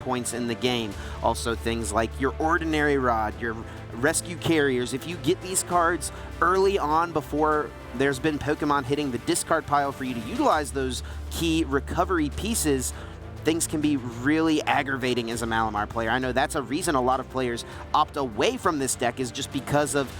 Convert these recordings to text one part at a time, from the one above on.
points in the game. Also things like your Ordinary Rod, your Rescue Carriers. If you get these cards early on before there's been Pokemon hitting the discard pile for you to utilize those key recovery pieces, things can be really aggravating as a Malamar player. I know that's a reason a lot of players opt away from this deck, is just because of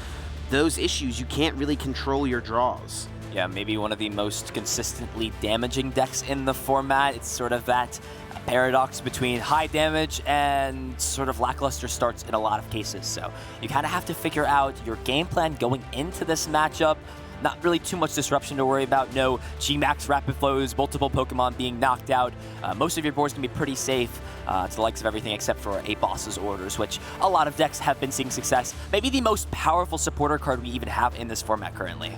those issues. You can't really control your draws. Yeah, maybe one of the most consistently damaging decks in the format. It's sort of that paradox between high damage and sort of lackluster starts in a lot of cases. So you kind of have to figure out your game plan going into this matchup. Not really too much disruption to worry about. No G-Max rapid flows, multiple Pokemon being knocked out. Most of your boards can be pretty safe to the likes of everything except for a boss's orders, which a lot of decks have been seeing success. Maybe the most powerful supporter card we even have in this format currently.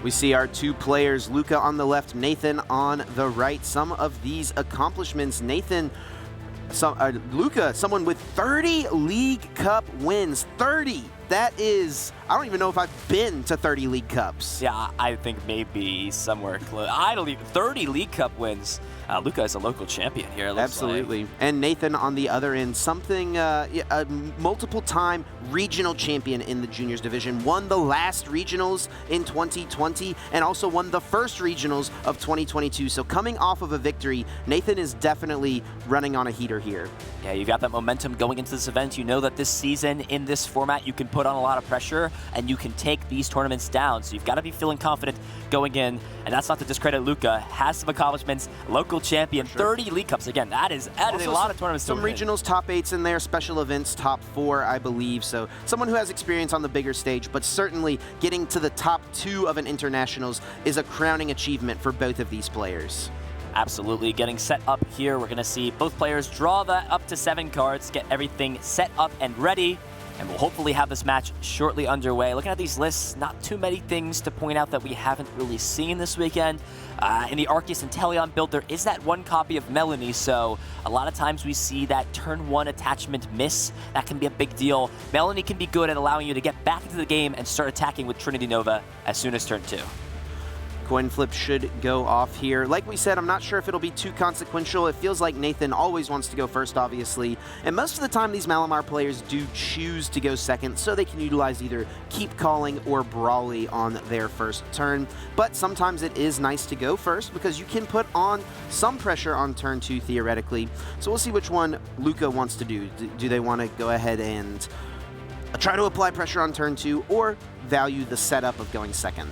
We see our two players, Luka on the left, Nathan on the right. Some of these accomplishments, Luka, someone with 30 League Cup wins. 30! That is, I don't even know if I've been to 30 League Cups. Yeah, I think maybe somewhere close. I don't even, 30 League Cup wins. Luka is a local champion here, it looks Absolutely. like. And Nathan on the other end, a multiple-time regional champion in the juniors division, won the last regionals in 2020 and also won the first regionals of 2022. So coming off of a victory, Nathan is definitely running on a heater here. Yeah, you've got that momentum going into this event. You know that this season in this format, you can put on a lot of pressure and you can take these tournaments down. So you've got to be feeling confident going in. And that's not to discredit Luka. Has some accomplishments, local champion, sure. 30 League Cups. Again, that is a lot of tournaments. Some regionals top 8s in there, special events top 4, I believe. So someone who has experience on the bigger stage, but certainly getting to the top 2 of an internationals is a crowning achievement for both of these players. Absolutely. Getting set up here, we're going to see both players draw the up to 7 cards, get everything set up and ready, and we'll hopefully have this match shortly underway. Looking at these lists, not too many things to point out that we haven't really seen this weekend. In the Arceus and Teleon build, there is that 1 copy of Melanie, so a lot of times we see that turn 1 attachment miss. That can be a big deal. Melanie can be good at allowing you to get back into the game and start attacking with Trinity Nova as soon as turn 2. Coin flip should go off here. Like we said, I'm not sure if it'll be too consequential. It feels like Nathan always wants to go first, obviously. And most of the time, these Malamar players do choose to go second, so they can utilize either Keep Calling or Brawly on their first turn. But sometimes it is nice to go first because you can put on some pressure on turn 2, theoretically. So we'll see which one Luka wants to do. Do they want to go ahead and try to apply pressure on turn 2 or value the setup of going second?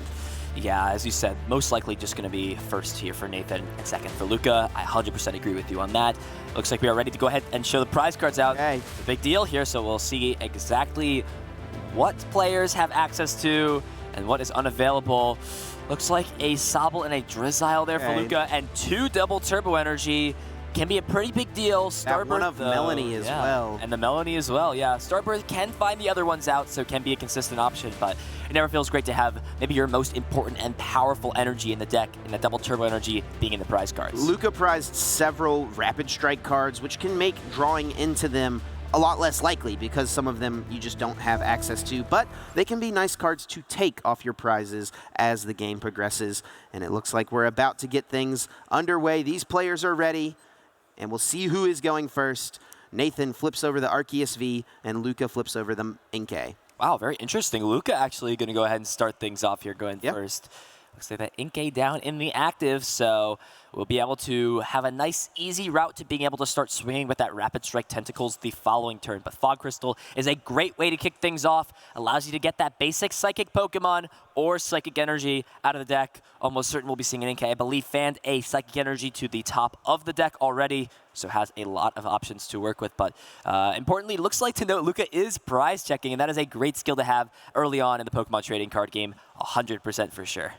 Yeah, as you said, most likely just going to be first here for Nathan and second for Luka. I 100% agree with you on that. Looks like we are ready to go ahead and show the prize cards out. Okay. The big deal here, so we'll see exactly what players have access to and what is unavailable. Looks like a Sobble and a Drizzile there for Luka, and 2 double Turbo Energy. Can be a pretty big deal. That one of Melanie as well. And the Melanie as well, yeah. Starbirth can find the other ones out, so can be a consistent option, but it never feels great to have maybe your most important and powerful energy in the deck, and the double Turbo Energy being in the prize cards. Luka prized several Rapid Strike cards, which can make drawing into them a lot less likely because some of them you just don't have access to, but they can be nice cards to take off your prizes as the game progresses. And it looks like we're about to get things underway. These players are ready, and we'll see who is going first. Nathan flips over the Arceus V, and Luka flips over the Inkay. Wow, very interesting. Luka actually going to go ahead and start things off here going first. Looks like that Inkay down in the active, so we'll be able to have a nice, easy route to being able to start swinging with that Rapid Strike Tentacles the following turn. But Fog Crystal is a great way to kick things off. Allows you to get that basic Psychic Pokemon or Psychic Energy out of the deck. Almost certain we'll be seeing an Inkay. I believe fanned a Psychic Energy to the top of the deck already, so has a lot of options to work with. But importantly, looks like to note Luka is prize checking, and that is a great skill to have early on in the Pokemon trading card game, 100% for sure.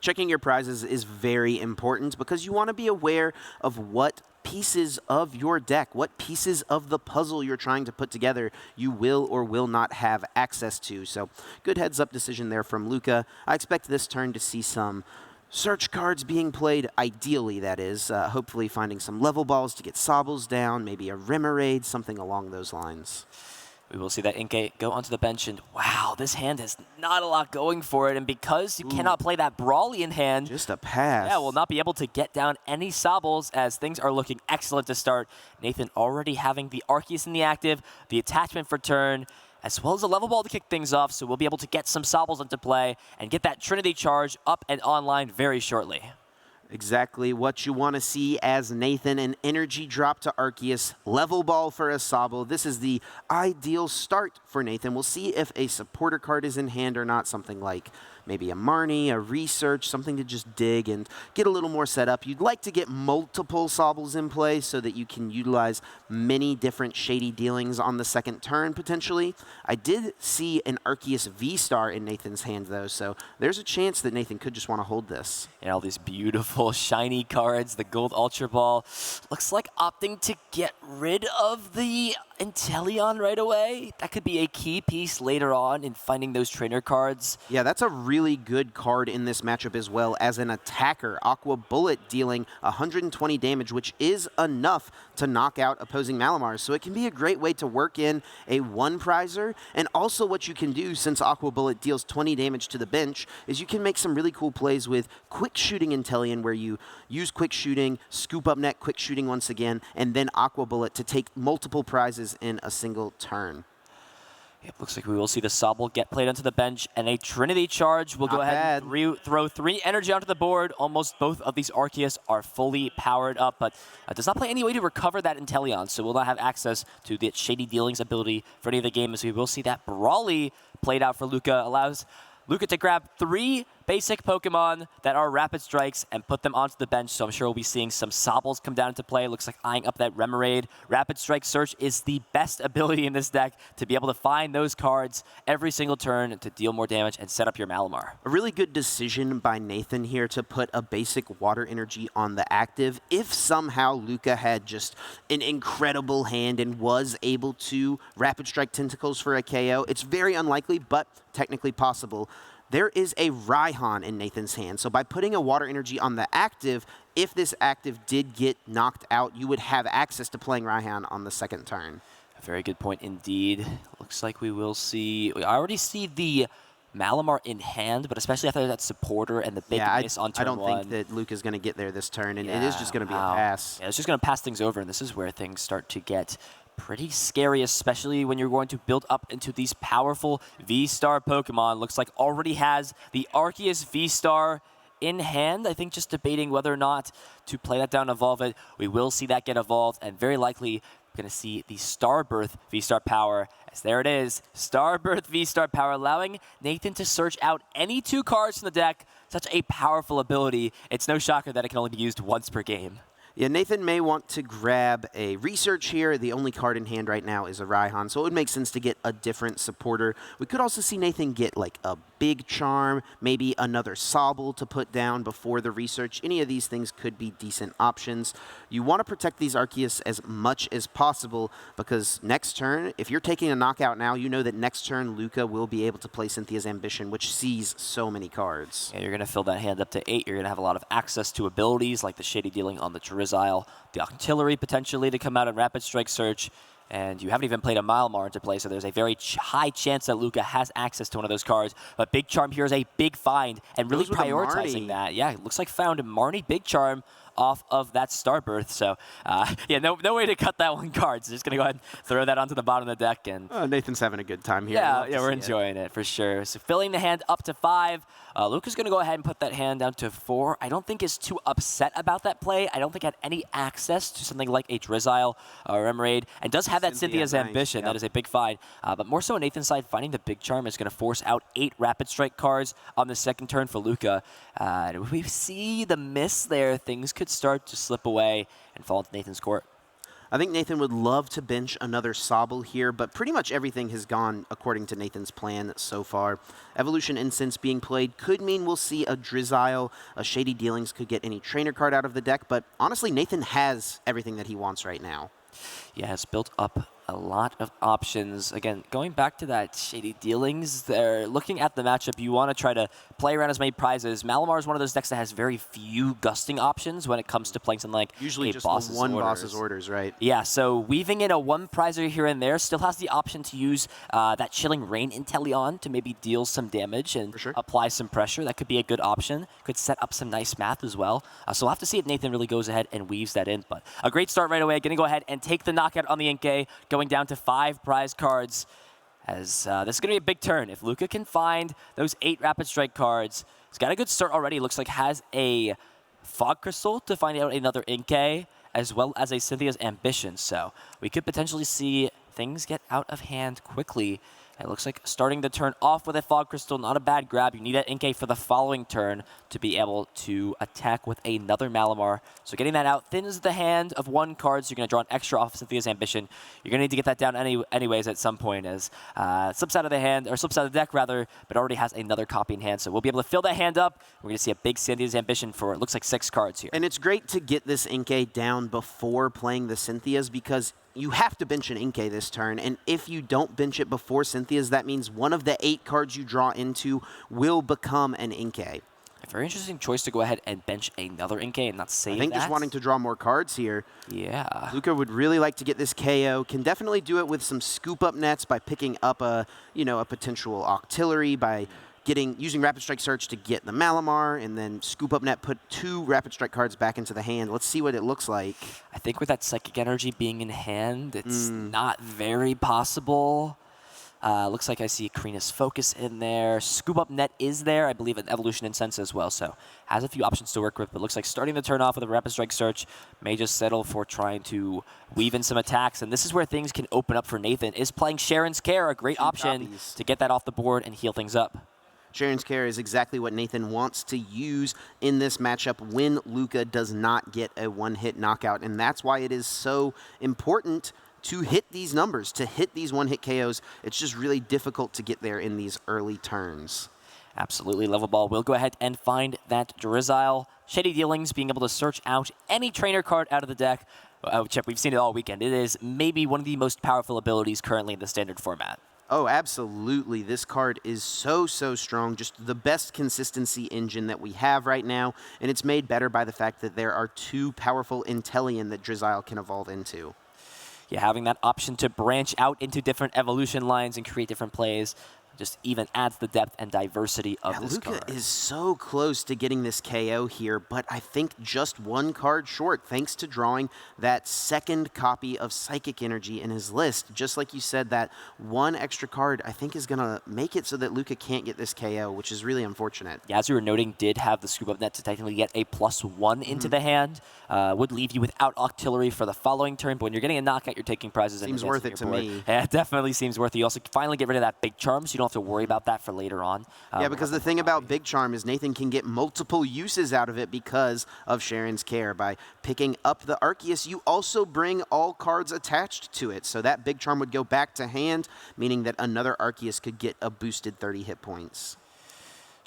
Checking your prizes is very important because you want to be aware of what pieces of your deck, what pieces of the puzzle you're trying to put together you will or will not have access to. So good heads-up decision there from Luka. I expect this turn to see some search cards being played, ideally that is, hopefully finding some level balls to get Sobbles down, maybe a Remoraid, something along those lines. We will see that Inkay go onto the bench, and wow, this hand has not a lot going for it, and because you cannot play that Brawly in hand, just a pass. Yeah, will not be able to get down any Sobbles as things are looking excellent to start. Nathan already having the Arceus in the active, the attachment for turn, as well as a level ball to kick things off, so we'll be able to get some Sobbles into play and get that Trinity charge up and online very shortly. Exactly what you want to see as Nathan, an energy drop to Arceus, level ball for a Sobble. This is the ideal start for Nathan. We'll see if a supporter card is in hand or not, something like maybe a Marnie, a Research, something to just dig and get a little more set up. You'd like to get multiple Sobbles in play so that you can utilize many different shady dealings on the second turn, potentially. I did see an Arceus V-Star in Nathan's hand, though, so there's a chance that Nathan could just want to hold this. And all these beautiful shiny cards, the Gold Ultra Ball. Looks like opting to get rid of the Inteleon right away. That could be a key piece later on in finding those trainer cards. Yeah, that's a really good card in this matchup as well. As an attacker, Aqua Bullet dealing 120 damage, which is enough to knock out opposing Malamars. So it can be a great way to work in a one-prizer. And also what you can do, since Aqua Bullet deals 20 damage to the bench, is you can make some really cool plays with quick shooting Inteleon, where you use quick shooting, scoop up net, quick shooting once again, and then Aqua Bullet to take multiple prizes in a single turn. It looks like we will see the Sobble get played onto the bench, and a Trinity charge will go ahead and throw 3 energy onto the board. Almost both of these Arceus are fully powered up, but does not play any way to recover that Inteleon, so will not have access to the Shady Dealings ability for any of the games. We will see that Brawly played out for Luka, allows Luka to grab 3 basic Pokemon that are Rapid Strikes and put them onto the bench, so I'm sure we'll be seeing some Sobbles come down into play. Looks like eyeing up that Remoraid. Rapid Strike Search is the best ability in this deck to be able to find those cards every single turn to deal more damage and set up your Malamar. A really good decision by Nathan here to put a basic Water Energy on the active. If somehow Luka had just an incredible hand and was able to Rapid Strike Tentacles for a KO, it's very unlikely, but technically possible. There is a Raihan in Nathan's hand, so by putting a Water Energy on the active, if this active did get knocked out, you would have access to playing Raihan on the second turn. A very good point indeed. Looks like we will see... I already see the Malamar in hand, but especially after that supporter and the big miss on turn 1. I don't think that Luka's going to get there this turn, and it is just going to be a pass. Yeah, it's just going to pass things over, and this is where things start to get pretty scary, especially when you're going to build up into these powerful V-Star Pokemon. Looks like already has the Arceus V-Star in hand. I think just debating whether or not to play that down, evolve it. We will see that get evolved, and very likely going to see the Starbirth V-Star power, as there it is, Starbirth V-Star power, allowing Nathan to search out any 2 cards from the deck. Such a powerful ability. It's no shocker that it can only be used once per game. Yeah, Nathan may want to grab a Research here. The only card in hand right now is a Raihan, so it would make sense to get a different supporter. We could also see Nathan get like a Big Charm, maybe another Sobble to put down before the Research. Any of these things could be decent options. You want to protect these Arceus as much as possible, because next turn, if you're taking a knockout now, you know that next turn Luka will be able to play Cynthia's Ambition, which sees so many cards. Yeah, you're going to fill that hand up to 8. You're going to have a lot of access to abilities like the Shady Dealing on the Drizzile, the Octillery potentially to come out in Rapid Strike Search, and you haven't even played a Malamar into play, so there's a very high chance that Luka has access to one of those cards. But Big Charm here is a big find, and really prioritizing that. Yeah, it looks like found Marnie Big Charm off of that Starbirth. So, yeah, no way to cut that one card. So just going to go ahead and throw that onto the bottom of the deck. And Nathan's having a good time here. Yeah, we're enjoying it for sure. So filling the hand up to 5. Luka's going to go ahead and put that hand down to 4. I don't think is too upset about that play. I don't think had any access to something like a Drizzile or Remoraid, and does have that Cynthia's Ambition. Yep. That is a big find. But more so on Nathan's side, finding the Big Charm is going to force out 8 Rapid Strike cards on the second turn for Luka. We see the miss there. Things could start to slip away and fall into Nathan's court. I think Nathan would love to bench another Sobble here, but pretty much everything has gone according to Nathan's plan so far. Evolution Incense being played could mean we'll see a Drizzile, a Shady Dealings could get any trainer card out of the deck, but honestly, Nathan has everything that he wants right now. Yeah, it's built up a lot of options. Again, going back to that Shady Dealings, they're looking at the matchup, you want to try to play around as many prizes. Malamar is one of those decks that has very few gusting options when it comes to playing something like usually a just boss's one orders. boss's orders, right? Yeah, so weaving in a one prizer here and there still has the option to use that Chilling Rain Inteleon to maybe deal some damage and apply some pressure. That could be a good option. Could set up some nice math as well. So we'll have to see if Nathan really goes ahead and weaves that in. But a great start right away. Going to go ahead and take the knockout on the Inkay, going down to 5 prize cards. As this is going to be a big turn. If Luka can find those 8 Rapid Strike cards, he's got a good start already. Looks like has a Fog Crystal to find out another Inkay, as well as a Cynthia's Ambition. So we could potentially see things get out of hand quickly. It looks like starting the turn off with a Fog Crystal, not a bad grab. You need that Inkay for the following turn to be able to attack with another Malamar. So getting that out thins the hand of 1 card, so you're going to draw an extra off Cynthia's Ambition. You're going to need to get that down anyways at some point, as slips out of the hand, or slips out of the deck rather, but already has another copy in hand. So we'll be able to fill that hand up. We're going to see a big Cynthia's Ambition for, it looks like 6 cards here. And it's great to get this Inkay down before playing the Cynthias, because you have to bench an Inkay this turn, and if you don't bench it before Cynthia's, that means one of the 8 cards you draw into will become an Inkay. A very interesting choice to go ahead and bench another Inkay and not save that. I think just wanting to draw more cards here. Yeah. Luka would really like to get this KO. Can definitely do it with some scoop-up nets by picking up a potential Octillery, by using Rapid Strike Search to get the Malamar, and then Scoop Up Net, put 2 Rapid Strike cards back into the hand. Let's see what it looks like. I think with that Psychic Energy being in hand, it's not very possible. Looks like I see Karina's Focus in there. Scoop Up Net is there. I believe an Evolution Incense as well, so has a few options to work with, but looks like starting the turn off with a Rapid Strike Search may just settle for trying to weave in some attacks, and this is where things can open up for Nathan. Is playing Sharon's Care a great option to get that off the board and heal things up? Sharon's Care is exactly what Nathan wants to use in this matchup when Luka does not get a one-hit knockout, and that's why it is so important to hit these numbers, to hit these one-hit KOs. It's just really difficult to get there in these early turns. Absolutely. Level Ball will go ahead and find that Drizzile. Shady Dealings being able to search out any trainer card out of the deck. Chip, we've seen it all weekend. It is maybe one of the most powerful abilities currently in the standard format. Oh, absolutely. This card is so strong. Just the best consistency engine that we have right now, and it's made better by the fact that there are 2 powerful Inteleon that Drizzile can evolve into. Yeah, having that option to branch out into different evolution lines and create different plays just even adds the depth and diversity of this card. Luka is so close to getting this KO here, but I think just 1 card short, thanks to drawing that 2nd copy of Psychic Energy in his list. Just like you said, that 1 extra card, I think, is going to make it so that Luka can't get this KO, which is really unfortunate. Yeah, as you were noting, did have the Scoop Up Net to technically get a +1 into the hand. Would leave you without Octillery for the following turn, but when you're getting a knockout, you're taking prizes. Seems worth it to me. Yeah, it definitely seems worth it. You also finally get rid of that Big Charm, so you don't have to worry about that for later on. Yeah, because the thing about Big Charm is Nathan can get multiple uses out of it because of Sharon's Care. By picking up the Arceus, you also bring all cards attached to it, so that Big Charm would go back to hand, meaning that another Arceus could get a boosted 30 hit points.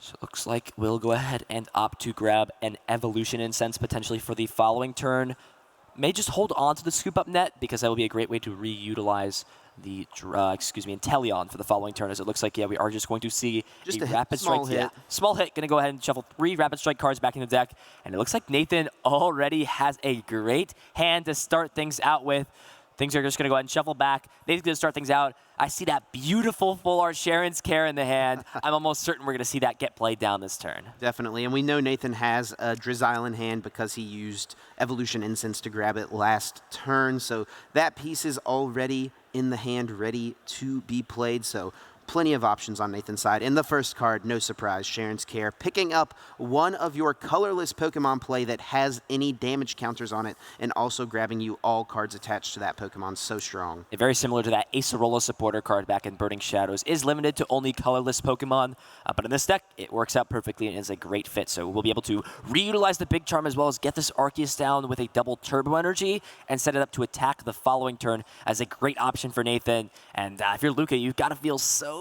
So it looks like we'll go ahead and opt to grab an Evolution Incense potentially for the following turn. May just hold on to the Scoop Up Net because that will be a great way to reutilize the Inteleon for the following turn, as it looks like, yeah, we are just going to see just a Rapid Strike. Yeah, small hit. Going to go ahead and shuffle 3 Rapid Strike cards back in the deck, and it looks like Nathan already has a great hand to start things out with. Things are just going to go ahead and shuffle back. Nathan's going to start things out. I see that beautiful full art Sharon's Care in the hand. I'm almost certain we're going to see that get played down this turn. Definitely, and we know Nathan has a Drizzile in hand because he used Evolution Incense to grab it last turn. So that piece is already in the hand, ready to be played. So plenty of options on Nathan's side. In the first card, no surprise, Sharon's Care, picking up one of your colorless Pokemon play that has any damage counters on it, and also grabbing you all cards attached to that Pokemon. So strong. Very similar to that Acerola supporter card back in Burning Shadows. Is limited to only colorless Pokemon, but in this deck, it works out perfectly and is a great fit. So we'll be able to reutilize the Big Charm as well as get this Arceus down with a double Turbo Energy and set it up to attack the following turn as a great option for Nathan. And if you're Luka, you've got to feel so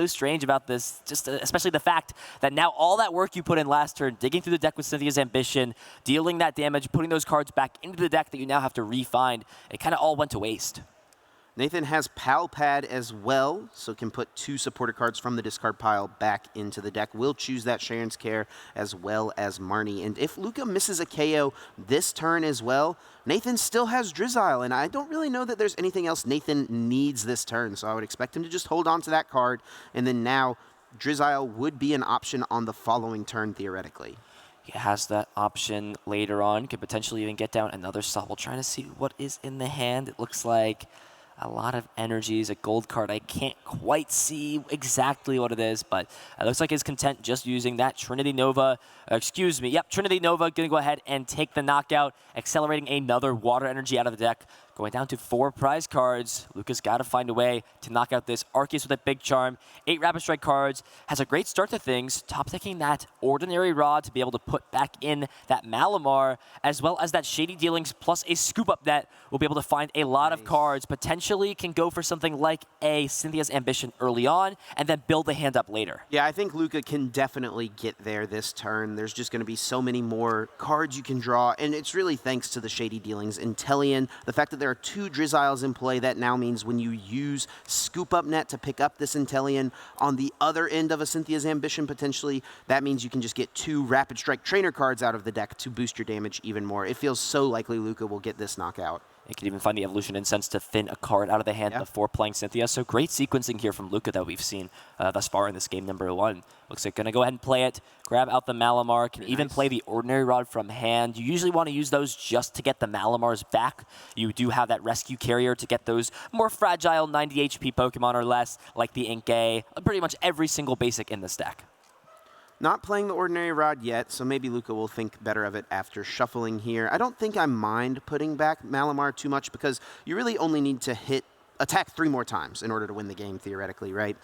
strange about this, just especially the fact that now all that work you put in last turn, digging through the deck with Cynthia's Ambition, dealing that damage, putting those cards back into the deck that you now have to re-find, it kind of all went to waste. Nathan has Pal Pad as well, so can put 2 supporter cards from the discard pile back into the deck. We'll choose that Sharon's Care as well as Marnie. And if Luka misses a KO this turn as well, Nathan still has Drizzile, and I don't really know that there's anything else Nathan needs this turn, so I would expect him to just hold on to that card, and then now Drizzile would be an option on the following turn, theoretically. He has that option later on, could potentially even get down another Sobble. Trying to see what is in the hand. It looks like a lot of energies, a gold card. I can't quite see exactly what it is, but it looks like he's content just using that Trinity Nova. Trinity Nova going to go ahead and take the knockout, accelerating another water energy out of the deck. Going down to 4 prize cards. Luka's got to find a way to knock out this Arceus with a big charm. 8 Rapid Strike cards. Has a great start to things. Top decking that Ordinary Rod to be able to put back in that Malamar, as well as that Shady Dealings plus a Scoop Up Net. We'll be able to find a lot of cards. Potentially can go for something like a Cynthia's Ambition early on, and then build the hand up later. Yeah, I think Luka can definitely get there this turn. There's just going to be so many more cards you can draw, and it's really thanks to the Shady Dealings. Inteleon, the fact that there are 2 Drizziles in play, that now means when you use Scoop Up Net to pick up this Inteleon on the other end of a Cynthia's Ambition potentially, that means you can just get 2 Rapid Strike trainer cards out of the deck to boost your damage even more. It feels so likely Luka will get this knockout. You can even find the Evolution Incense to thin a card out of the hand before playing Cynthia. So great sequencing here from Luka that we've seen thus far in this game number 1. Looks like going to go ahead and play it, grab out the Malamar, can even play the Ordinary Rod from hand. You usually want to use those just to get the Malamars back. You do have that Rescue Carrier to get those more fragile 90 HP Pokemon or less, like the Inkay, pretty much every single basic in this deck. Not playing the Ordinary Rod yet, so maybe Luka will think better of it after shuffling here. I don't think I mind putting back Malamar too much because you really only need to attack 3 more times in order to win the game, theoretically, right?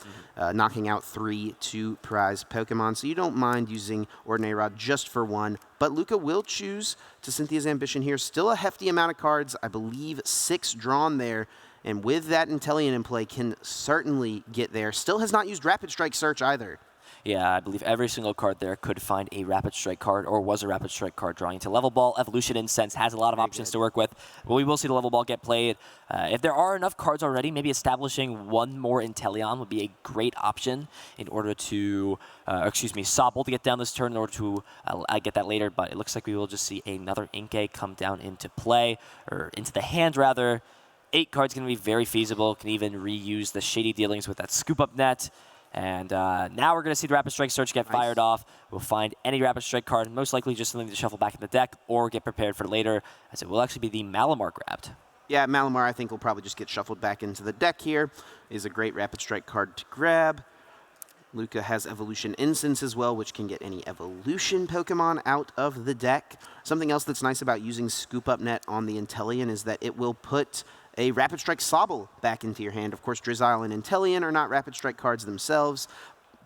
Knocking out 3 2-prize Pokemon, so you don't mind using Ordinary Rod just for 1. But Luka will choose to Cynthia's Ambition here. Still a hefty amount of cards, I believe 6 drawn there. And with that Inteleon in play, can certainly get there. Still has not used Rapid Strike Search either. Yeah, I believe every single card there could find a Rapid Strike card or was a Rapid Strike card drawing to Level Ball. Evolution Incense has a lot of options to work with. But we will see the Level Ball get played. If there are enough cards already, maybe establishing 1 more Inteleon would be a great option in order to, Sobble to get down this turn in order to get that later. But it looks like we will just see another Inkay come down into play, or into the hand rather. 8 cards going to be very feasible. Can even reuse the Shady Dealings with that Scoop Up Net. And now we're going to see the Rapid Strike Search get fired off. We'll find any Rapid Strike card, most likely just something to shuffle back in the deck or get prepared for later, as it will actually be the Malamar grabbed. Yeah, Malamar I think will probably just get shuffled back into the deck here. Is a great Rapid Strike card to grab. Luka has Evolution Incense as well, which can get any Evolution Pokemon out of the deck. Something else that's nice about using Scoop Up Net on the Inteleon is that it will put a Rapid Strike Sobble back into your hand. Of course, Drizzile and Inteleon are not Rapid Strike cards themselves,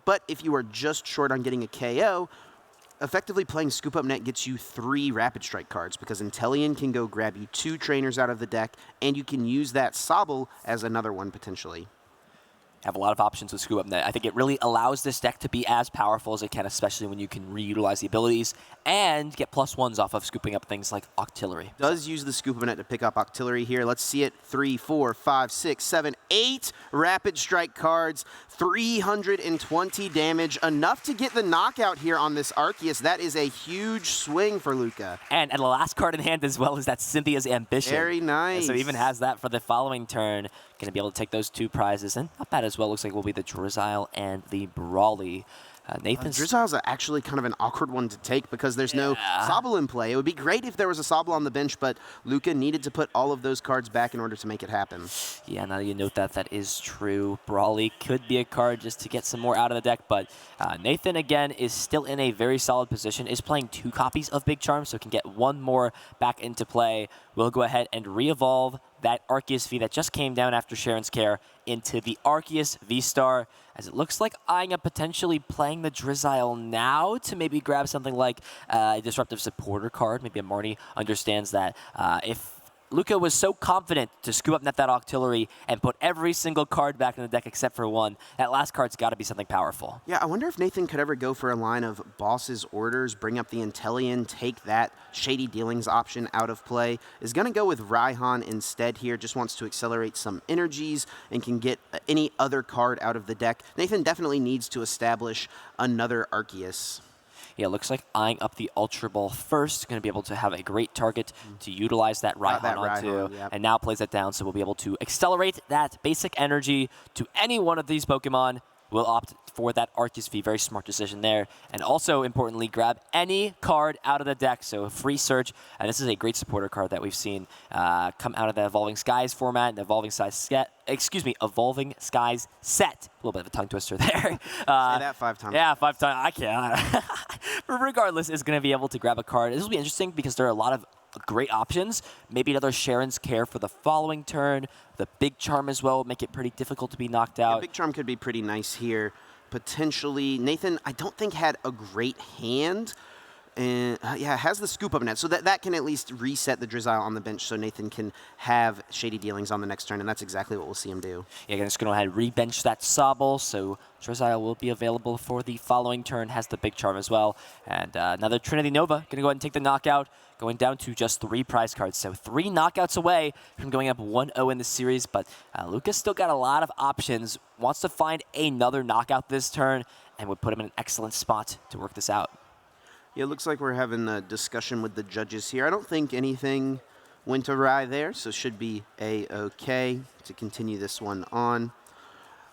but if you are just short on getting a KO, effectively playing Scoop Up Net gets you 3 Rapid Strike cards because Inteleon can go grab you 2 trainers out of the deck, and you can use that Sobble as another one potentially. Have a lot of options with Scoop Up Net. I think it really allows this deck to be as powerful as it can, especially when you can reutilize the abilities and get +1s off of scooping up things like Octillery. Does use the Scoop Up Net to pick up Octillery here. Let's see it. 3, 4, 5, 6, 7, 8 Rapid Strike cards. 320 damage. Enough to get the knockout here on this Arceus. That is a huge swing for Luka. And the last card in hand as well is that Cynthia's Ambition. Very nice. And so even has that for the following turn. Going to be able to take those 2 prizes. And not bad as well. Looks like will be the Drizzile and the Brawly. Nathan's Drizzile's actually kind of an awkward one to take because there's no Sobble in play. It would be great if there was a Sobble on the bench, but Luka needed to put all of those cards back in order to make it happen. Yeah, now that you note that, that is true. Brawly could be a card just to get some more out of the deck, but Nathan, again, is still in a very solid position, is playing 2 copies of Big Charm, so can get 1 more back into play. We'll go ahead and re-evolve that Arceus V that just came down after Sharon's Care into the Arceus V-Star, as it looks like eyeing up potentially playing the Drizzile now to maybe grab something like a Disruptive Supporter card. Maybe a Marnie understands that if Luka was so confident to scoop up that Octillery and put every single card back in the deck except for one. That last card's got to be something powerful. Yeah, I wonder if Nathan could ever go for a line of Boss's Orders, bring up the Intellion, take that Shady Dealings option out of play. Is going to go with Raihan instead here, just wants to accelerate some energies and can get any other card out of the deck. Nathan definitely needs to establish another Arceus. Yeah, looks like eyeing up the Ultra Ball first. Going to be able to have a great target to utilize that Raihan onto. Yep. And now plays that down, so we'll be able to accelerate that basic energy to any one of these Pokemon. We'll opt for that Arceus V. Very smart decision there. And also, importantly, grab any card out of the deck. So a free search. And this is a great supporter card that we've seen come out of the Evolving Skies format, the Evolving Skies set. Evolving Skies set. A little bit of a tongue twister there. Say that 5 times. Yeah, 5 times. I can't. But regardless, is going to be able to grab a card. This will be interesting because there are a lot of great options. Maybe another Sharon's Care for the following turn. The Big Charm as well will make it pretty difficult to be knocked out. Yeah, Big Charm could be pretty nice here. Potentially, Nathan, I don't think had a great hand. And yeah, has the Scoop Up net, so that can at least reset the Drizzile on the bench so Nathan can have Shady Dealings on the next turn, and that's exactly what we'll see him do. Yeah, again, just going to go ahead and re-bench that Sobble, so Drizzile will be available for the following turn, has the Big Charm as well. And another Trinity Nova, going to go ahead and take the knockout, going down to just 3 prize cards. So 3 knockouts away from going up 1-0 in the series, but Luka's still got a lot of options, wants to find another knockout this turn, and would put him in an excellent spot to work this out. Yeah, it looks like we're having a discussion with the judges here. I don't think anything went awry there, so should be A-okay to continue this one on.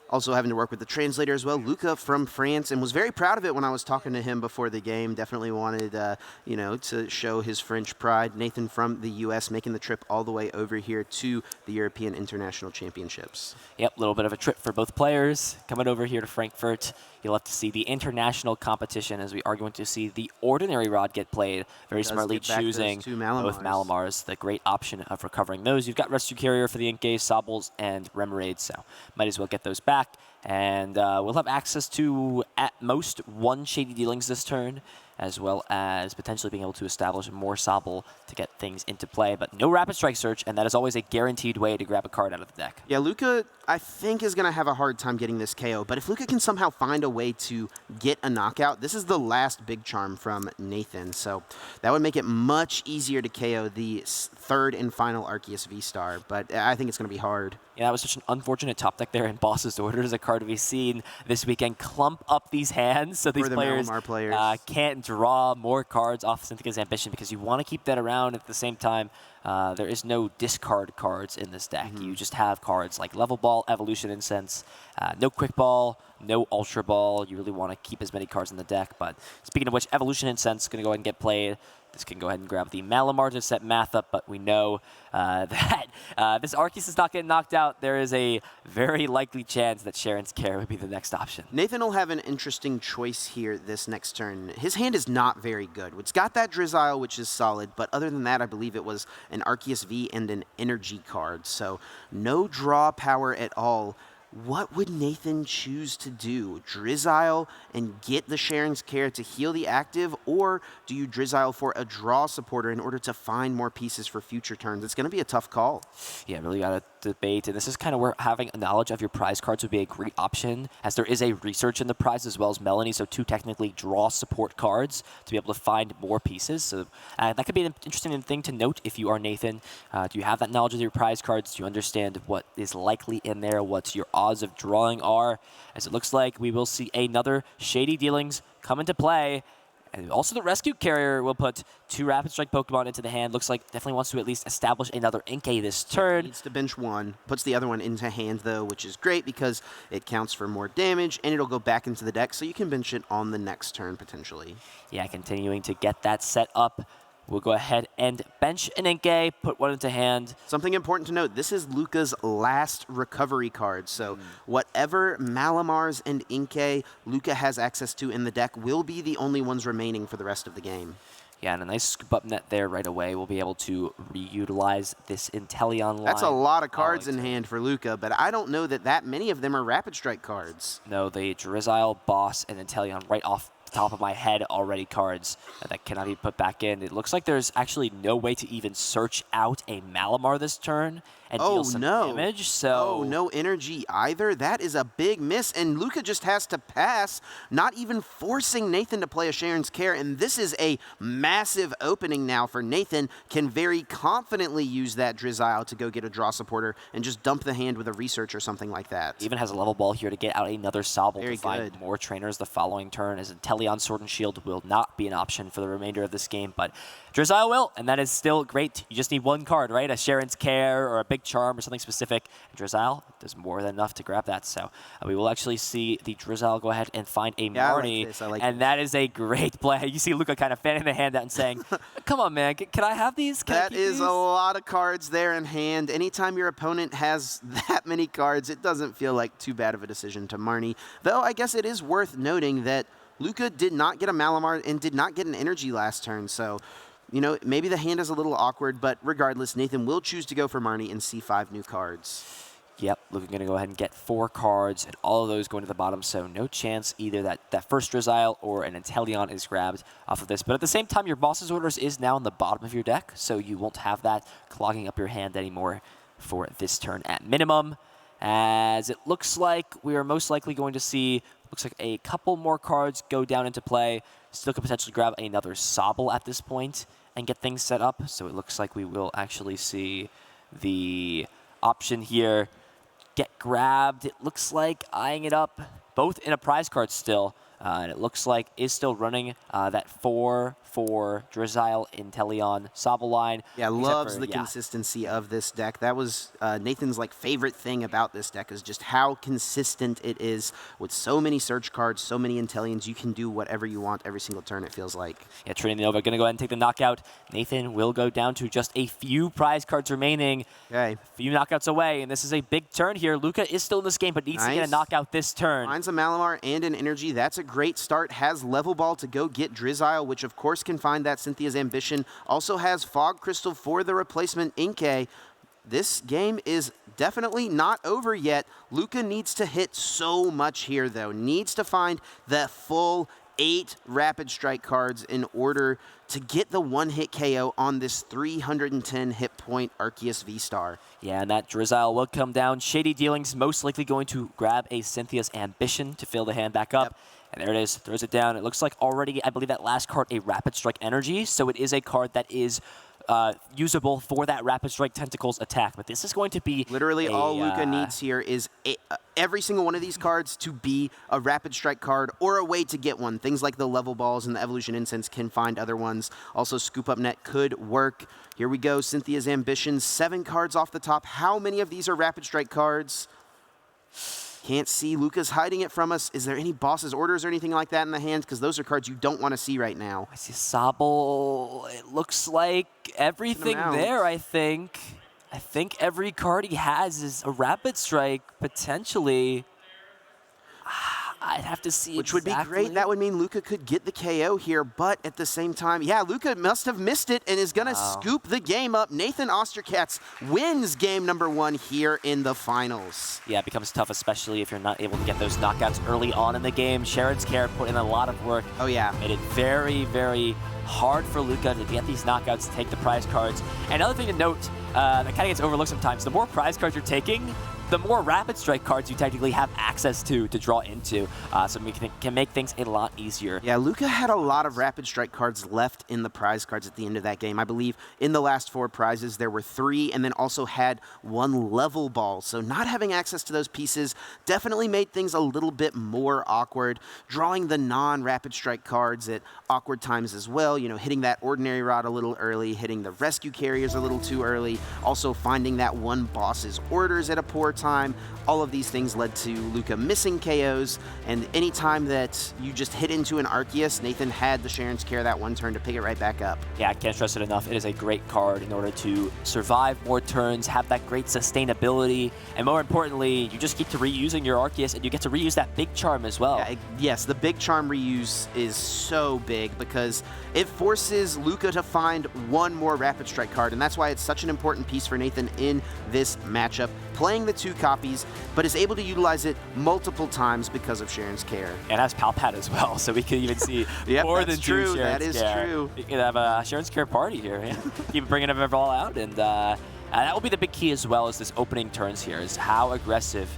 Also having to work with the translator as well, Luka from France, and was very proud of it when I was talking to him before the game. Definitely wanted, to show his French pride. Nathan from the U.S. making the trip all the way over here to the European International Championships. Yep, a little bit of a trip for both players. Coming over here to Frankfurt, you'll have to see the international competition as we are going to see the Ordinary Rod get played. Very smartly choosing both Malamars, the great option of recovering those. You've got Rescue Carrier for the Inkay, Sobbles, and Remoraid, so might as well get those back. And we'll have access to, at most, 1 Shady Dealings this turn, as well as potentially being able to establish more Sobble to get things into play. But no Rapid Strike Search, and that is always a guaranteed way to grab a card out of the deck. Yeah, Luka, I think, is going to have a hard time getting this KO. But if Luka can somehow find a way to get a knockout, this is the last Big Charm from Nathan. So that would make it much easier to KO the 3rd and final Arceus V-Star. But I think it's going to be hard. Yeah, that was such an unfortunate top deck there in Boss's Orders, a card we've seen this weekend clump up these hands so these players can't draw more cards off Cynthia's Ambition because you want to keep that around at the same time. There is no discard cards in this deck. You just have cards like Level Ball, Evolution Incense, no Quick Ball, no Ultra Ball. You really want to keep as many cards in the deck. But speaking of which, Evolution Incense is going to go ahead and get played. This can go ahead and grab the Malamar to set math up, but we know that this Arceus is not getting knocked out. There is a very likely chance that Sharon's Care would be the next option. Nathan will have an interesting choice here this next turn. His hand is not very good. It's got that Drizzile, which is solid, but other than that, I believe it was an Arceus V and an Energy card, so no draw power at all. What would Nathan choose to do? Drizzile and get the Sharon's Care to heal the active, or do you Drizzile for a draw supporter in order to find more pieces for future turns? It's going to be a tough call. Yeah, really got to debate, and this is kind of where having a knowledge of your prize cards would be a great option, as there is a research in the prize as well as Melanie, so 2 technically draw support cards to be able to find more pieces. So that could be an interesting thing to note if you are Nathan. Do you have that knowledge of your prize cards? Do you understand what is likely in there, what's your odds of drawing are, as it looks like we will see another Shady Dealings come into play. And also the Rescue Carrier will put 2 Rapid Strike Pokemon into the hand. Looks like definitely wants to at least establish another Inkay this turn. Needs to bench 1. Puts the other one into hand, though, which is great because it counts for more damage, and it'll go back into the deck, so you can bench it on the next turn, potentially. Yeah, continuing to get that set up. We'll go ahead and bench an Inkay, put 1 into hand. Something important to note, this is Luka's last recovery card, so whatever Malamars and Inkay Luka has access to in the deck will be the only ones remaining for the rest of the game. Yeah, and a nice scoop up net there right away. We'll be able to reutilize this Intellion line. That's a lot of cards in hand for Luka, but I don't know that many of them are Rapid Strike cards. No, the Drizzile, Boss, and Intellion right off top of my head already cards that cannot be put back in. It looks like there's actually no way to even search out a Malamar this turn and deal some damage. So no energy either. That is a big miss, and Luka just has to pass, not even forcing Nathan to play a Sharon's Care, and this is a massive opening now for Nathan. Can very confidently use that Drizzile to go get a draw supporter and just dump the hand with a research or something like that. Even has a level ball here to get out another Sobble to find more trainers the following turn, as Inteleon Sword and Shield will not be an option for the remainder of this game, but Drizzile will, and that is still great. You just need one card, right? A Sharon's Care or a Big Charm or something specific. And Drizzile does more than enough to grab that, so we will actually see the Drizzile go ahead and find a Marnie, and that is a great play. You see Luka kind of fanning the hand out and saying, come on, man, can I have these? That is a lot of cards there in hand. Anytime your opponent has that many cards, it doesn't feel like too bad of a decision to Marnie. Though I guess it is worth noting that Luka did not get a Malamar and did not get an energy last turn, so you know, maybe the hand is a little awkward, but regardless, Nathan will choose to go for Marnie and see 5 new cards. Yep, Luka going to go ahead and get 4 cards, and all of those going to the bottom, so no chance either that first Drizzile or an Inteleon is grabbed off of this. But at the same time, your Boss's Orders is now in the bottom of your deck, so you won't have that clogging up your hand anymore for this turn at minimum. As it looks like we are most likely going to see, looks like a couple more cards go down into play. Still could potentially grab another Sobble at this point and get things set up. So it looks like we will actually see the option here get grabbed. It looks like eyeing it up, both in a prize card still. And it looks like is still running that 4 for Drizzile, Inteleon, Sobble line. Yeah, loves the consistency of this deck. That was Nathan's favorite thing about this deck, is just how consistent it is with so many search cards, so many Inteleons. You can do whatever you want every single turn, it feels like. Yeah, Trinity Nova going to go ahead and take the knockout. Nathan will go down to just a few prize cards remaining. Okay. A few knockouts away, and this is a big turn here. Luka is still in this game, but needs to get a knockout this turn. Finds a Malamar and an energy. That's a great start. Has level ball to go get Drizzile, which of course can find that Cynthia's Ambition. Also has Fog Crystal for the replacement Inkay. This game is definitely not over yet. Luka needs to hit so much here, though. Needs to find the full 8 Rapid Strike cards in order to get the one-hit KO on this 310 hit point Arceus V-Star. Yeah, and that Drizzile will come down. Shady Dealings most likely going to grab a Cynthia's Ambition to fill the hand back up. Yep. And there it is, throws it down. It looks like already, I believe that last card, a Rapid Strike Energy, so it is a card that is usable for that Rapid Strike Tentacles attack. But this is going to be literally all Luka needs here is every single one of these cards to be a Rapid Strike card or a way to get one. Things like the Level Balls and the Evolution Incense can find other ones. Also, Scoop Up Net could work. Here we go, Cynthia's Ambition, 7 cards off the top. How many of these are Rapid Strike cards? Can't see. Luka's hiding it from us. Is there any Boss's Orders or anything like that in the hand? Because those are cards you don't want to see right now. I see Sobble. It looks like everything there, I think. I think every card he has is a Rapid Strike, potentially. I'd have to see Which would be great. That would mean Luka could get the KO here, but at the same time, yeah, Luka must have missed it and is going to scoop the game up. Nathan Osterkatz wins game number 1 here in the finals. Yeah, it becomes tough, especially if you're not able to get those knockouts early on in the game. Sharon's Care put in a lot of work. Oh, yeah. Made it very, very hard for Luka to get these knockouts, take the prize cards. And another thing to note that kind of gets overlooked sometimes, the more prize cards you're taking, the more Rapid Strike cards you technically have access to draw into, so we can make things a lot easier. Yeah, Luka had a lot of Rapid Strike cards left in the prize cards at the end of that game. I believe in the last 4 prizes there were 3, and then also had 1 level ball. So not having access to those pieces definitely made things a little bit more awkward. Drawing the non-Rapid Strike cards at awkward times as well, you know, hitting that Ordinary Rod a little early, hitting the Rescue Carriers a little too early, also finding that one Boss's Orders at a poor time. All of these things led to Luka missing KOs, and any time that you just hit into an Arceus, Nathan had the Sharon's Care that one turn to pick it right back up. Yeah, I can't stress it enough. It is a great card in order to survive more turns, have that great sustainability, and more importantly, you just keep to reusing your Arceus, and you get to reuse that Big Charm as well. Yeah, yes, the Big Charm reuse is so big because it forces Luka to find 1 more Rapid Strike card, and that's why it's such an important piece for Nathan in this matchup. Playing the 2 copies, but is able to utilize it multiple times because of Sharon's care. And has Palpad as well, so we could even see Yep, more than that's 2 true. Sharon's That is care. true. We could have a Sharon's care party here. Yeah. Keep bringing them all out, and that will be the big key as well as this opening turns here, is how aggressive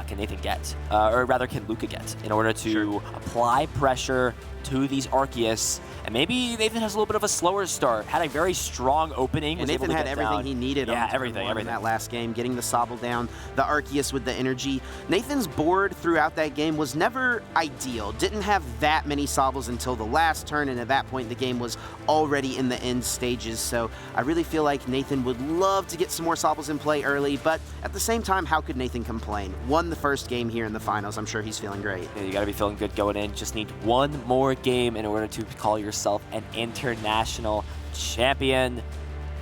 can Nathan get, or rather can Luka get, in order to apply pressure to these Arceus. And maybe Nathan has a little bit of a slower start. Had a very strong opening. And Nathan had everything he needed on everything in that last game, getting the Sobble down, the Arceus with the energy. Nathan's board throughout that game was never ideal. Didn't have that many Sobbles until the last turn, and at that point the game was already in the end stages. So I really feel like Nathan would love to get some more Sobbles in play early, but at the same time, how could Nathan complain? Won the first game here in the finals. I'm sure he's feeling great. Yeah, you got to be feeling good going in. Just need one more game in order to call yourself an international champion.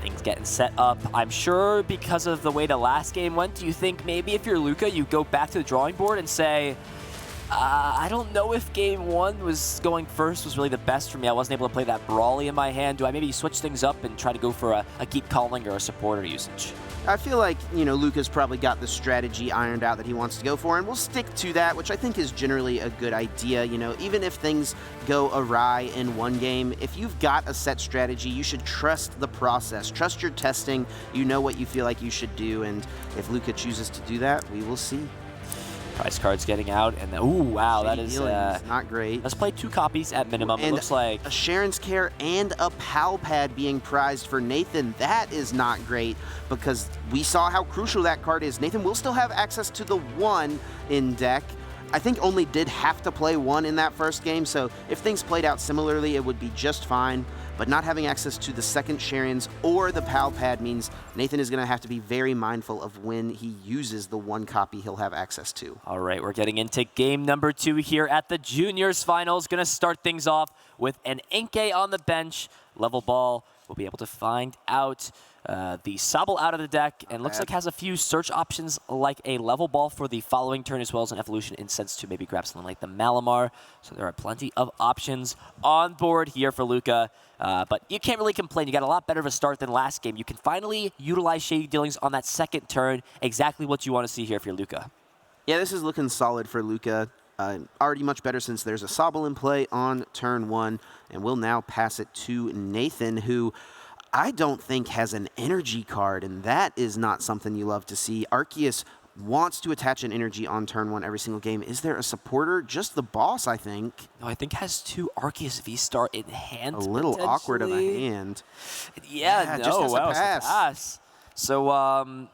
Things getting set up. I'm sure because of the way the last game went, do you think maybe if you're Luka, you go back to the drawing board and say, I don't know if game 1 was going first was really the best for me. I wasn't able to play that Brawly in my hand. Do I maybe switch things up and try to go for a keep calling or a supporter usage? I feel like, Luka's probably got the strategy ironed out that he wants to go for, and we'll stick to that, which I think is generally a good idea. Even if things go awry in one game, if you've got a set strategy, you should trust the process. Trust your testing. You know what you feel like you should do, and if Luka chooses to do that, we will see. Price cards getting out, and ooh, wow, that is not great. Let's play 2 copies at minimum. And it looks like a Sharon's Care and a Palpad being prized for Nathan. That is not great because we saw how crucial that card is. Nathan will still have access to the 1 in deck. I think only did have to play 1 in that first game, so if things played out similarly, it would be just fine. But not having access to the second Sharon's or the Palpad means Nathan is going to have to be very mindful of when he uses the 1 copy he'll have access to. All right, we're getting into game number 2 here at the Juniors Finals. Going to start things off with an Inkay on the bench. Level ball will be able to find out the Sobble out of the deck, and looks like has a few search options like a level ball for the following turn, as well as an evolution incense to maybe grab something like the Malamar. So there are plenty of options on board here for Luka. But you can't really complain. You got a lot better of a start than last game. You can finally utilize Shady Dealings on that second turn. Exactly what you want to see here if you're Luka. Yeah, this is looking solid for Luka. Already much better since there's a Sobble in play on turn 1. And we'll now pass it to Nathan, who I don't think has an energy card, and that is not something you love to see. Arceus wants to attach an energy on turn 1 every single game. Is there a supporter? Just the boss, I think. No, I think has 2 Arceus V-Star in hand. A little awkward of a hand. Yeah, no, just has wow, to pass. So,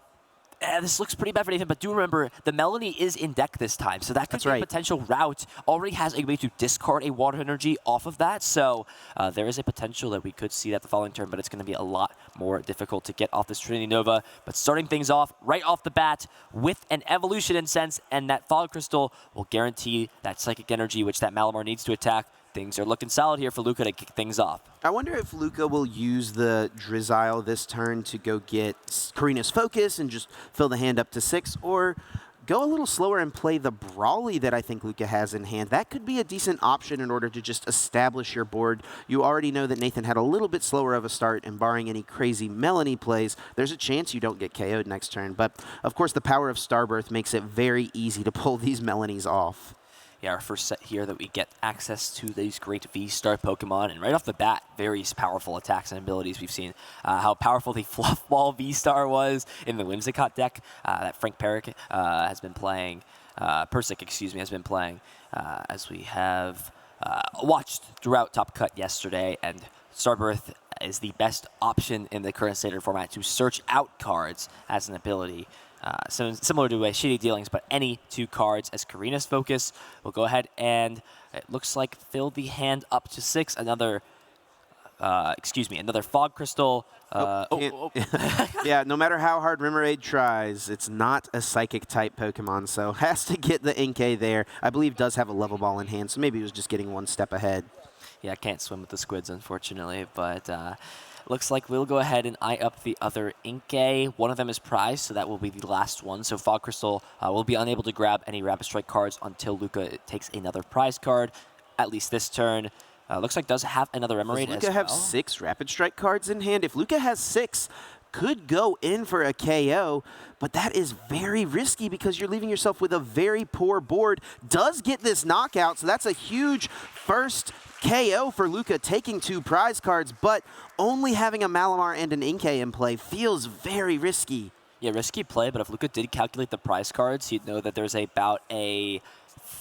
this looks pretty bad for Nathan, but do remember, the Melanie is in deck this time, so that could be a potential route. Already has a way to discard a water energy off of that, so there is a potential that we could see that the following turn, but it's going to be a lot more difficult to get off this Trinity Nova. But starting things off right off the bat with an Evolution Incense, and that Fog Crystal will guarantee that Psychic Energy, which that Malamar needs to attack. Things are looking solid here for Luka to kick things off. I wonder if Luka will use the Drizzile this turn to go get Karina's Focus and just fill the hand up to 6, or go a little slower and play the Brawly that I think Luka has in hand. That could be a decent option in order to just establish your board. You already know that Nathan had a little bit slower of a start, and barring any crazy Melanie plays, there's a chance you don't get KO'd next turn. But, of course, the power of Starbirth makes it very easy to pull these Melanies off. Yeah, our first set here that we get access to these great V-Star Pokemon, and right off the bat, very powerful attacks and abilities. We've seen how powerful the Fluff Ball V-Star was in the Whimsicott deck that Frank Persick has been playing, has been playing, as we have watched throughout Top Cut yesterday, and Starbirth is the best option in the current standard format to search out cards as an ability. So similar to Shady Dealings, but any 2 cards as Karina's Focus will go ahead and it looks like fill the hand up to 6. Another Fog Crystal. Yeah, no matter how hard Remoraid tries, it's not a Psychic type Pokemon, so has to get the Inkay there. I believe does have a Level Ball in hand, so maybe it was just getting 1 step ahead. Yeah, I can't swim with the squids, unfortunately, but looks like we'll go ahead and eye up the other Inkay. One of them is prized, so that will be the last one. So Fog Crystal will be unable to grab any Rapid Strike cards until Luka takes another prize card, at least this turn. Looks like does have another Remoraid as well. Does Luka have 6 Rapid Strike cards in hand? If Luka has 6, could go in for a KO, but that is very risky because you're leaving yourself with a very poor board. Does get this knockout, so that's a huge first KO for Luka, taking 2 prize cards, but only having a Malamar and an Inkay in play feels very risky. Yeah, risky play, but if Luka did calculate the prize cards, he'd know that there's about a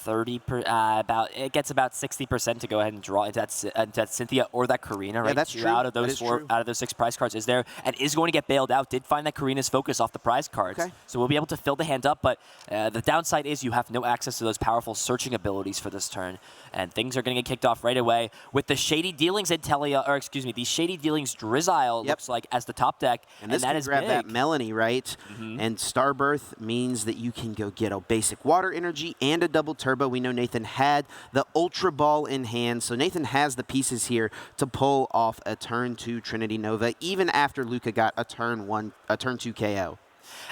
it gets about 60% to go ahead and draw into that Cynthia or that Karina, right? Yeah, that's true. Out of those out of those 6 prize cards is there, and is going to get bailed out. Did find that Karina's focus off the prize cards, so we'll be able to fill the hand up. But the downside is you have no access to those powerful searching abilities for this turn, and things are going to get kicked off right away with the Shady Dealings the Shady Dealings Drizzile looks like as the top deck, and that is grab big. that Melanie, right? And Starbirth means that you can go get a basic water energy and a double turbo. We know Nathan had the Ultra Ball in hand, so Nathan has the pieces here to pull off a turn 2 Trinity Nova, even after Luka got a turn 2 KO.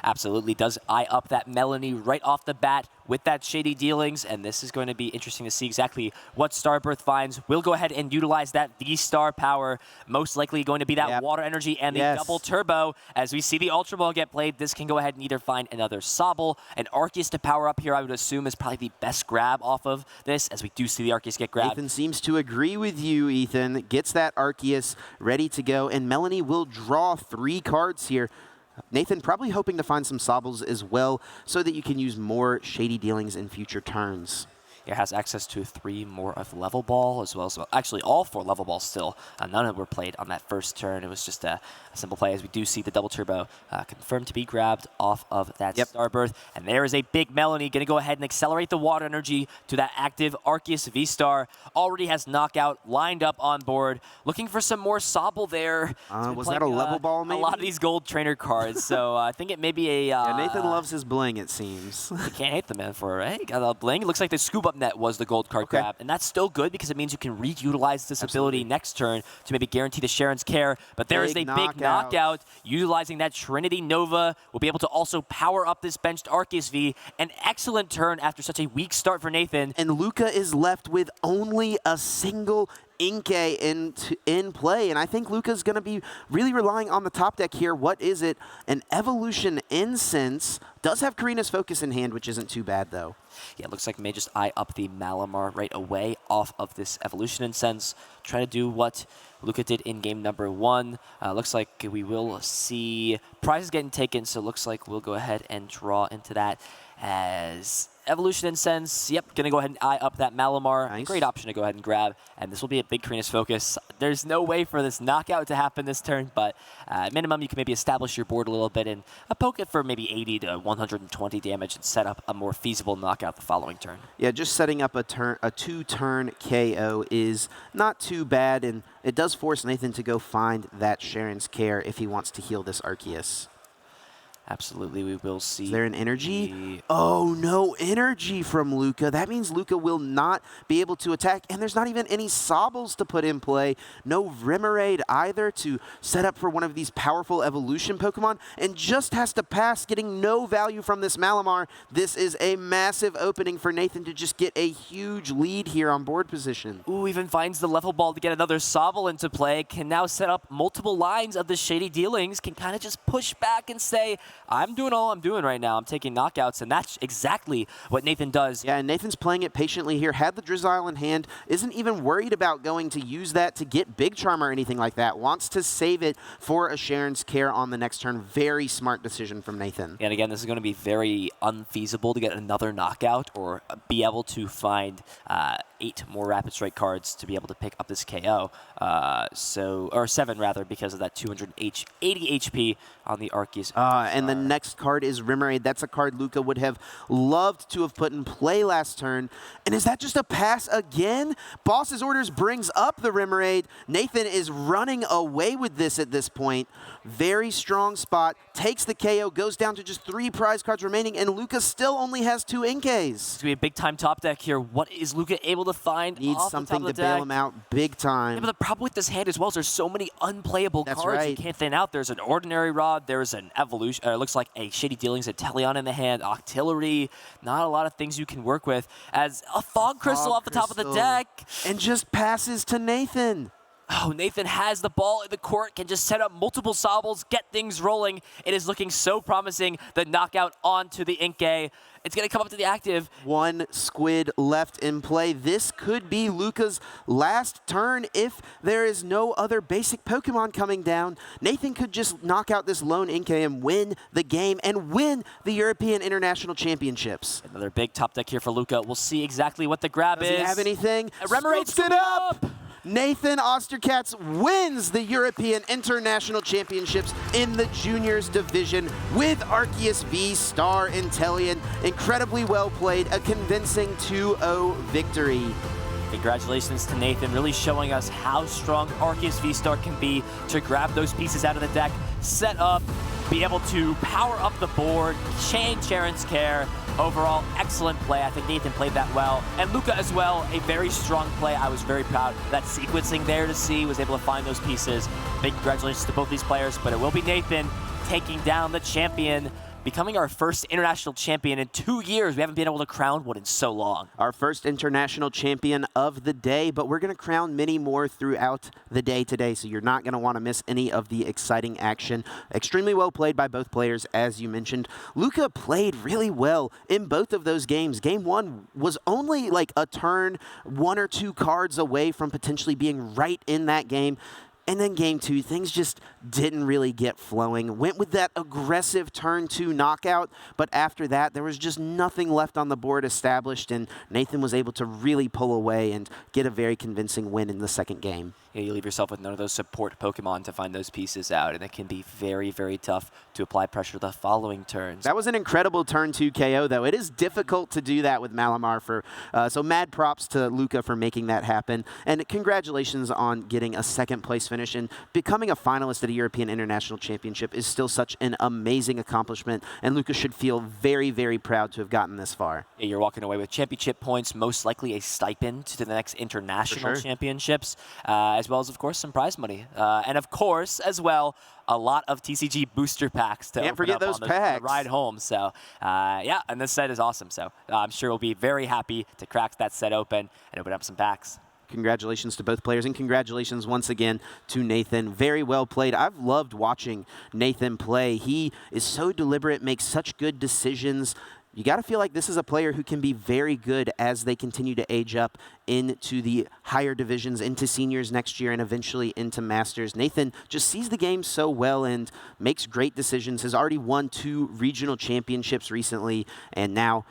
Absolutely does eye up that Melanie right off the bat with that Shady Dealings, and this is going to be interesting to see exactly what Starbirth finds. We'll go ahead and utilize that V-Star power, most likely going to be that water energy and the double turbo. As we see the Ultra Ball get played, this can go ahead and either find another Sobble. An Arceus to power up here, I would assume, is probably the best grab off of this, as we do see the Arceus get grabbed. Nathan seems to agree with you, Ethan. Gets that Arceus ready to go, and Melanie will draw 3 cards here. Nathan probably hoping to find some Sobbles as well so that you can use more Shady Dealings in future turns. It has access to 3 more of Level Ball, as well as, actually all 4 Level Balls still. None of them were played on that first turn. It was just a simple play, as we do see the Double Turbo confirmed to be grabbed off of that Starbirth. And there is a big Melanie going to go ahead and accelerate the water energy to that active Arceus V-Star. Already has Knockout lined up on board. Looking for some more Sobble there. Was that a Level Ball, maybe? A lot of these gold trainer cards, so I think it may be a... Nathan loves his bling, it seems. You can't hate the man for it, right? Got a bling. It looks like the Scoop Up Net was the gold card grab, and that's still good because it means you can reutilize this ability next turn to maybe guarantee the Sharon's care. But there is a big knockout. Utilizing that Trinity Nova, will be able to also power up this benched Arceus V. An excellent turn after such a weak start for Nathan. And Luka is left with only a single Inkay in play, and I think Luka's going to be really relying on the top deck here. What is it? An Evolution Incense. Does have Karina's Focus in hand, which isn't too bad, though. Yeah, it looks like may just eye up the Malamar right away off of this Evolution Incense. Try to do what Luka did in game number 1. Looks like we will see prizes getting taken, so it looks like we'll go ahead and draw into that as Evolution Incense. Yep, going to go ahead and eye up that Malamar. Nice. Great option to go ahead and grab, and this will be a big Karina's Focus. There's no way for this knockout to happen this turn, but at minimum, you can maybe establish your board a little bit and poke it for maybe 80 to 120 damage and set up a more feasible knockout the following turn. Yeah, just setting up a 2-turn KO is not too bad, and it does force Nathan to go find that Sharon's Care if he wants to heal this Arceus. Absolutely, we will see. Is there an energy? Oh, no energy from Luka. That means Luka will not be able to attack, and there's not even any Sobbles to put in play. No Remoraid either to set up for one of these powerful evolution Pokemon, and just has to pass, getting no value from this Malamar. This is a massive opening for Nathan to just get a huge lead here on board position. Ooh, even finds the Level Ball to get another Sobble into play. Can now set up multiple lines of the Shady Dealings. Can kind of just push back and say, I'm doing all I'm doing right now. I'm taking knockouts, and that's exactly what Nathan does. Yeah, and Nathan's playing it patiently here. Had the Drizzile in hand. Isn't even worried about going to use that to get Big Charm or anything like that. Wants to save it for a Sharon's Care on the next turn. Very smart decision from Nathan. And again, this is going to be very unfeasible to get another knockout or be able to find 8 more Rapid Strike cards to be able to pick up this KO. Or 7 rather, because of that 280 HP on the Arceus. And the next card is Remoraid. That's a card Luka would have loved to have put in play last turn. And is that just a pass again? Boss's Orders brings up the Remoraid. Nathan is running away with this at this point. Very strong spot. Takes the KO, goes down to just 3 prize cards remaining, and Luka still only has 2 Inkays. It's going to be a big time top deck here. What is Luka able to find? Needs something to bail him out big time. Yeah, but the problem with this hand as well is there's so many unplayable cards you can't thin out. There's an Ordinary Rod, there's an Evolution, it looks like a Shady Dealings, a Teleon in the hand, Octillery, not a lot of things you can work with. As a Fog Crystal off the top of the deck. And just passes to Nathan. Oh, Nathan has the ball in the court, can just set up multiple sobbles, get things rolling. It is looking so promising. The knockout onto the Inkay. It's going to come up to the active. One squid left in play. This could be Luka's last turn if there is no other basic Pokemon coming down. Nathan could just knock out this lone Inkay and win the game and win the European International Championships. Another big top deck here for Luka. We'll see exactly what the grab is. Does he have anything? Remoraid's it up! Nathan Ostercats wins the European International Championships in the juniors division with Arceus V Star Inteleon. Incredibly well played, a convincing 2-0 victory. Congratulations to Nathan, really showing us how strong Arceus V-Star can be to grab those pieces out of the deck, set up, be able to power up the board, change Sharon's Care. Overall, excellent play. I think Nathan played that well. And Luka as well, a very strong play. I was very proud. That sequencing there to see, was able to find those pieces. Big congratulations to both these players, but it will be Nathan taking down the champion, becoming our first international champion in 2 years. We haven't been able to crown one in so long. Our first international champion of the day, but we're going to crown many more throughout the day today, so you're not going to want to miss any of the exciting action. Extremely well played by both players, as you mentioned. Luka played really well in both of those games. Game 1 was only like a turn, 1 or 2 cards away from potentially being right in that game. And then game 2, things just didn't really get flowing. Went with that aggressive turn 2 knockout, but after that, there was just nothing left on the board established, and Nathan was able to really pull away and get a very convincing win in the second game. Yeah, you leave yourself with none of those support Pokemon to find those pieces out, and it can be very, very tough to apply pressure the following turns. That was an incredible turn 2 KO, though. It is difficult to do that with Malamar. So mad props to Luka for making that happen, and congratulations on getting a second place finish, and becoming a finalist at a European International Championship is still such an amazing accomplishment, and Luka should feel very, very proud to have gotten this far. Yeah, you're walking away with championship points, most likely a stipend to the next international championships, as well as, of course, some prize money. And, of course, as well, a lot of TCG booster packs to Can't forget those packs. On the ride home. So, yeah, and this set is awesome. So I'm sure we'll be very happy to crack that set open and open up some packs. Congratulations to both players, and congratulations once again to Nathan. Very well played. I've loved watching Nathan play. He is so deliberate, makes such good decisions. You got to feel like this is a player who can be very good as they continue to age up into the higher divisions, into seniors next year, and eventually into masters. Nathan just sees the game so well and makes great decisions, has already won 2 regional championships recently, and now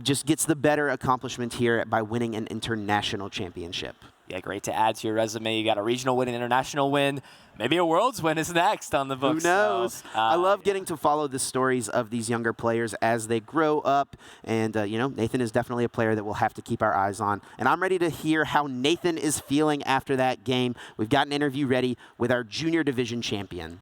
just gets the better accomplishment here by winning an international championship. Yeah, great to add to your resume. You got a regional win, an international win. Maybe a Worlds win is next on the books. Who knows? So, I love getting to follow the stories of these younger players as they grow up. And, you know, Nathan is definitely a player that we'll have to keep our eyes on. And I'm ready to hear how Nathan is feeling after that game. We've got an interview ready with our junior division champion.